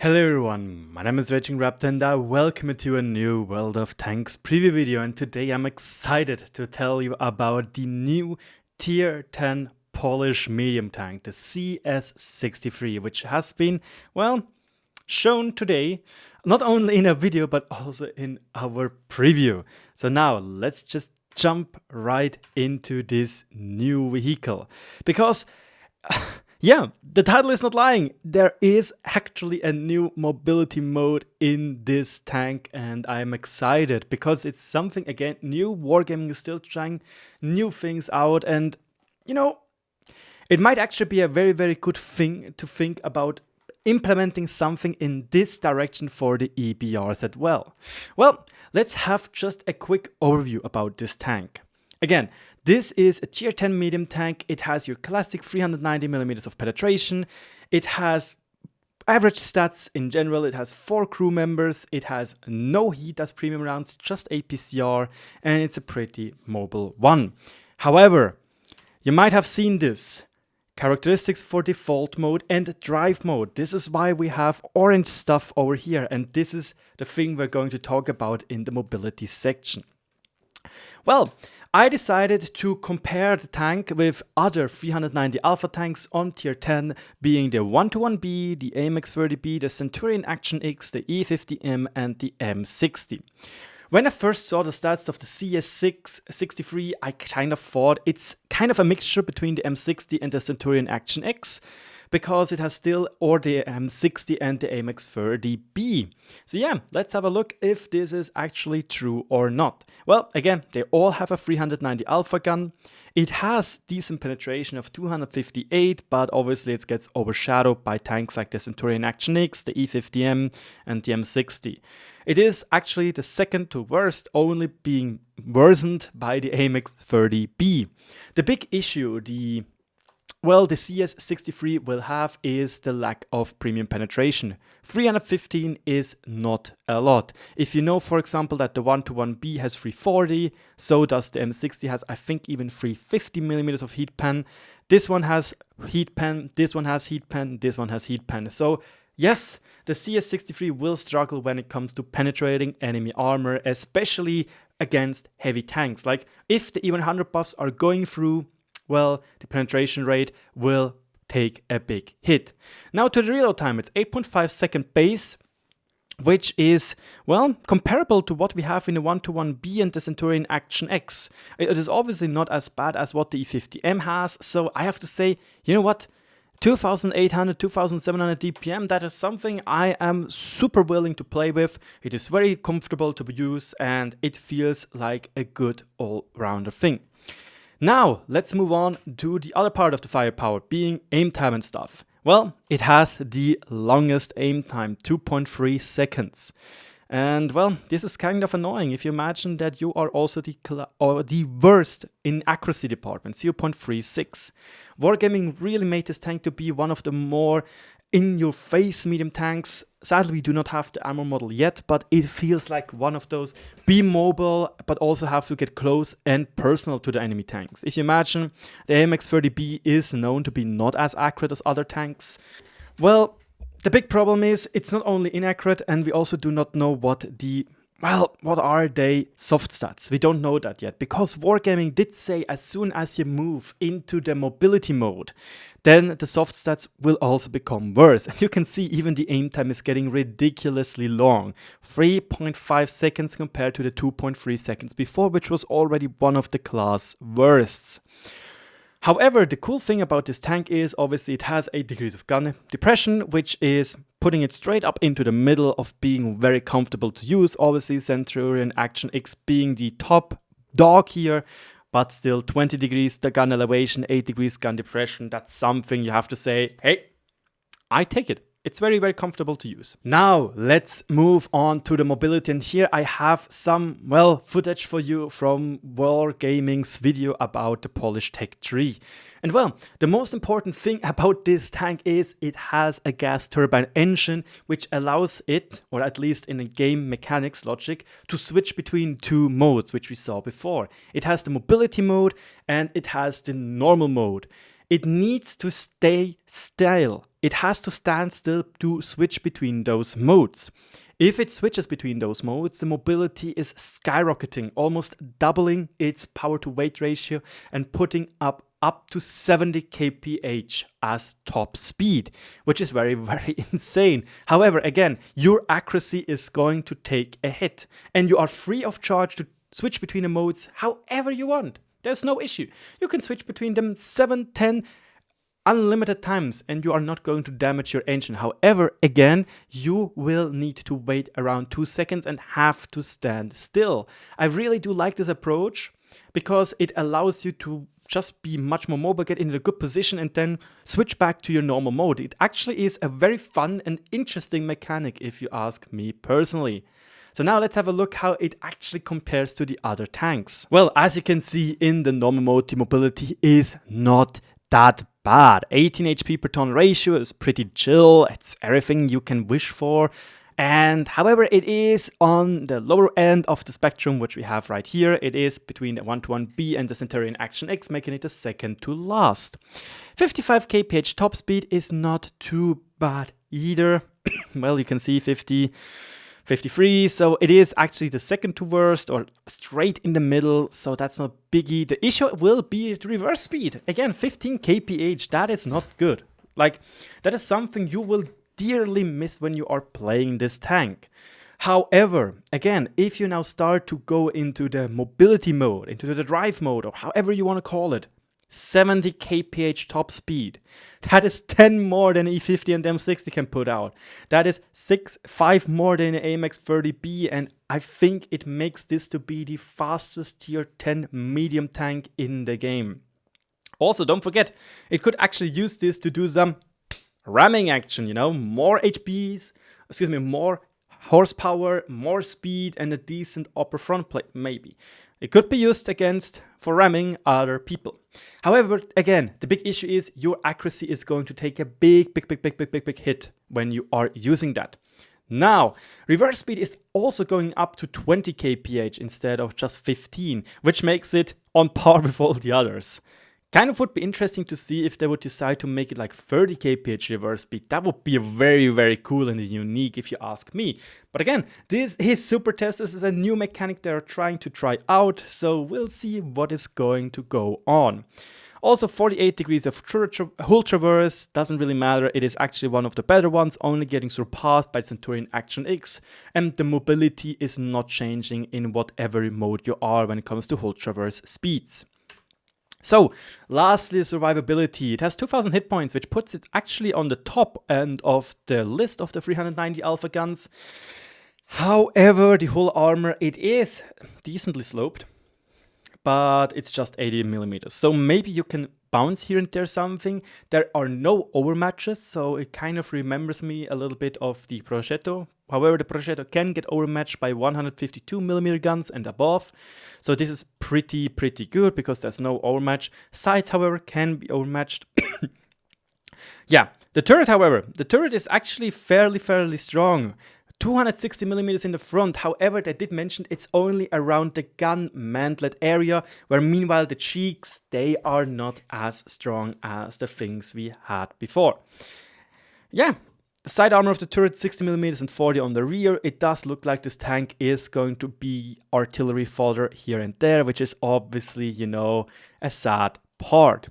Hello everyone, my name is RagingRaptor and I welcome you to a new World of Tanks preview video, and today I'm excited to tell you about the new tier 10 Polish medium tank, the CS-63, which has been, well, shown today, not only in a video but also in our preview. So now let's just jump right into this new vehicle, because yeah, the title is not lying. There is actually a new mobility mode in this tank, and I'm excited because it's something, again, new. Wargaming is still trying new things out, and you know, it might actually be a very good thing to think about implementing something in this direction for the EBRs as well. Well, let's have just a quick overview about this tank. Again, this is a tier 10 medium tank. It has your classic 390mm of penetration. It has average stats in general. It has 4 crew members. It has no heat as premium rounds, just APCR, and it's a pretty mobile one. However, you might have seen this. Characteristics for default mode and drive mode. This is why we have orange stuff over here, and this is the thing we're going to talk about in the mobility section. Well, I decided to compare the tank with other 390 alpha tanks on tier 10, being the 121B, the AMX30B, the Centurion Action X, the E50M, and the M60. When I first saw the stats of the CS-63, I kind of thought it's kind of a mixture between the M60 and the Centurion Action X, because it has still or the M60 and the AMX30B. So yeah, let's have a look if this is actually true or not. Well, again, they all have a 390 alpha gun. It has decent penetration of 258, but obviously it gets overshadowed by tanks like the Centurion Action X, the E50M, and the M60. It is actually the second to worst, only being worsened by the AMX30B. The big issue the CS-63 will have is the lack of premium penetration. 315 is not a lot. If you know, for example, that the 121B has 340, so does the M60 has, I think, even 350mm of heat pen. This one has heat pen, this one has heat pen, this one has heat pen. So yes, the CS-63 will struggle when it comes to penetrating enemy armor, especially against heavy tanks. Like if the E100 buffs are going through, well, the penetration rate will take a big hit. Now to the reload time, it's 8.5 second base, which is, well, comparable to what we have in the 121B and the Centurion Action X. It is obviously not as bad as what the E50M has, so I have to say, you know what? 2800, 2700 DPM, that is something I am super willing to play with. It is very comfortable to use and it feels like a good all-rounder thing. Now, let's move on to the other part of the firepower, being aim time and stuff. Well, it has the longest aim time, 2.3 seconds. And well, this is kind of annoying if you imagine that you are also the worst in accuracy department, 0.36. Wargaming really made this tank to be one of the more in-your-face medium tanks. Sadly, we do not have the armor model yet, but it feels like one of those. Be mobile, but also have to get close and personal to the enemy tanks. If you imagine, the AMX30B is known to be not as accurate as other tanks. Well, the big problem is it's not only inaccurate, and we also do not know what are they soft stats? We don't know that yet, because Wargaming did say as soon as you move into the mobility mode, then the soft stats will also become worse. And you can see even the aim time is getting ridiculously long. 3.5 seconds compared to the 2.3 seconds before, which was already one of the class worsts. However, the cool thing about this tank is obviously it has 8 degrees of gun depression, which is putting it straight up into the middle of being very comfortable to use. Obviously, Centurion Action X being the top dog here, but still 20 degrees the gun elevation, 8 degrees gun depression. That's something you have to say, hey, I take it. It's very comfortable to use. Now, let's move on to the mobility, and here I have some, well, footage for you from Wargaming's video about the Polish Tech 3. And well, the most important thing about this tank is it has a gas turbine engine, which allows it, or at least in a game mechanics logic, to switch between 2 modes, which we saw before. It has the mobility mode and it has the normal mode. it needs to stay still. It has to stand still to switch between those modes. If it switches between those modes, the mobility is skyrocketing, almost doubling its power to weight ratio and putting up to 70 kph as top speed, which is very, very insane. However, again, your accuracy is going to take a hit, and you are free of charge to switch between the modes however you want. There's no issue. You can switch between them 7, 10, unlimited times, and you are not going to damage your engine. However, again, you will need to wait around 2 seconds and have to stand still. I really do like this approach because it allows you to just be much more mobile, get in a good position, and then switch back to your normal mode. It actually is a very fun and interesting mechanic, if you ask me personally. So now let's have a look how it actually compares to the other tanks. Well, as you can see in the normal mode, the mobility is not that bad. 18 HP per ton ratio is pretty chill. It's everything you can wish for. And however, it is on the lower end of the spectrum, which we have right here. It is between the 121B and the Centurion Action X, making it the second to last. 55 kph top speed is not too bad either. Well, you can see 50, 53, so it is actually the second to worst, or straight in the middle, so that's not biggie. The issue will be the reverse speed. Again, 15 kph, that is not good. Like, that is something you will dearly miss when you are playing this tank. However, again, if you now start to go into the mobility mode, into the drive mode, or however you want to call it, 70 kph top speed. That is 10 more than E50 and M60 can put out. That is 5 more than an AMX 30B, and I think it makes this to be the fastest tier 10 medium tank in the game. Also, don't forget, it could actually use this to do some ramming action, you know, more more horsepower, more speed, and a decent upper front plate, maybe. It could be used for ramming other people. However, again, the big issue is your accuracy is going to take a big hit when you are using that. Now, reverse speed is also going up to 20 kph instead of just 15, which makes it on par with all the others. Kind of would be interesting to see if they would decide to make it like 30 kph reverse speed. That would be very, very cool and unique if you ask me. But again, this is super test. This is a new mechanic they're trying to try out, so we'll see what is going to go on. Also, 48 degrees of hull traverse doesn't really matter. It is actually one of the better ones, only getting surpassed by Centurion Action X, and the mobility is not changing in whatever mode you are when it comes to hull traverse speeds. So, lastly, survivability. It has 2000 hit points, which puts it actually on the top end of the list of the 390 alpha guns. However, the hull armor, it is decently sloped, but it's just 80 millimeters. So maybe you can bounce here and there something. There are no overmatches, so it kind of remembers me a little bit of the Progetto. However, the Progetto can get overmatched by 152 millimeter guns and above. So this is pretty good because there's no overmatch. Sights, however, can be overmatched. Yeah, the turret is actually fairly strong. 260 millimeters in the front. However, they did mention it's only around the gun mantlet area, where meanwhile the cheeks, they are not as strong as the things we had before. Yeah, the side armor of the turret, 60 millimeters and 40 on the rear. It does look like this tank is going to be artillery fodder here and there, which is obviously, you know, a sad part.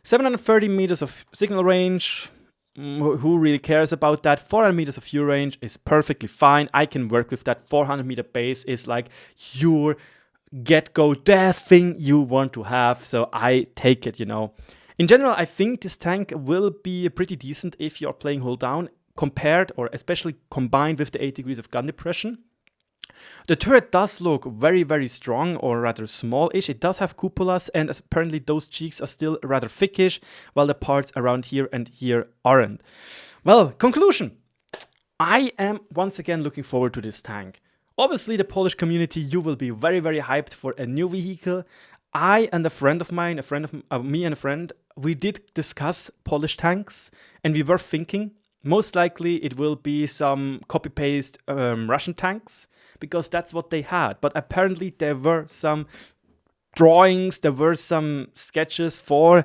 730 meters of signal range. Who really cares about that? 400 meters of view range is perfectly fine. I can work with that. 400 meter base is like your get-go, the thing you want to have. So I take it, you know. In general, I think this tank will be pretty decent if you're playing hull down, compared or especially combined with the 8 degrees of gun depression. The turret does look very strong, or rather small-ish. It does have cupolas, and apparently those cheeks are still rather thickish, while the parts around here and here aren't. Well, conclusion. I am once again looking forward to this tank. Obviously, the Polish community, you will be very hyped for a new vehicle. I and a friend of mine, me and a friend, we did discuss Polish tanks, and we were thinking most likely it will be some copy-paste Russian tanks, because that's what they had. But apparently there were some drawings, there were some sketches for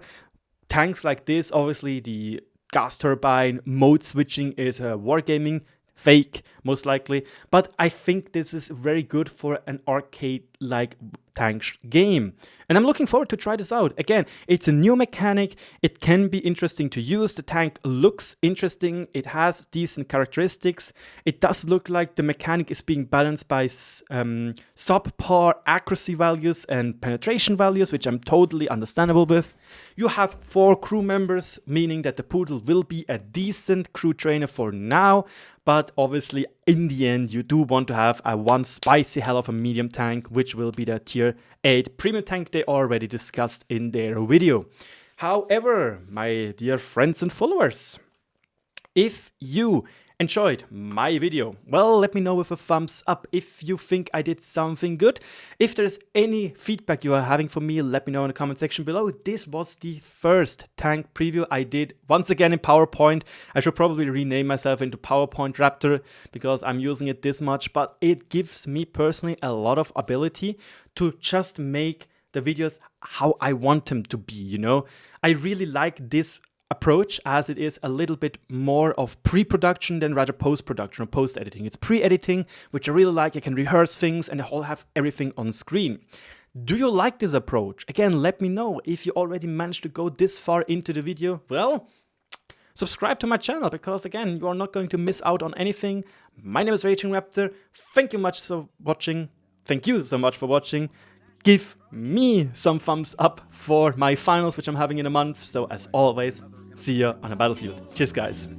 tanks like this, obviously the gas turbine mode switching is wargaming fake, most likely, but I think this is very good for an arcade-like tank game. And I'm looking forward to try this out. Again, it's a new mechanic, it can be interesting to use, the tank looks interesting, it has decent characteristics, it does look like the mechanic is being balanced by subpar accuracy values and penetration values, which I'm totally understandable with. You have 4 crew members, meaning that the Poodle will be a decent crew trainer for now, but obviously in the end you do want to have a one spicy hell of a medium tank, which will be the tier 8 premium tank they already discussed in their video. However, my dear friends and followers, if you enjoyed my video, well, let me know with a thumbs up if you think I did something good. If there's any feedback you are having for me, let me know in the comment section below. This was the first tank preview I did, once again in PowerPoint. I should probably rename myself into PowerPoint Raptor because I'm using it this much, but it gives me personally a lot of ability to just make the videos how I want them to be, you know? I really like this approach as it is a little bit more of pre-production than rather post-production or post-editing. It's pre-editing, which I really like. I can rehearse things and I'll have everything on screen. Do you like this approach? Again, let me know. If you already managed to go this far into the video, well, subscribe to my channel because again, you are not going to miss out on anything. My name is RagingRaptor. Thank you much for watching. Thank you so much for watching. Give me some thumbs up for my finals, which I'm having in a month. So as always, see ya on the battlefield. Cheers, guys.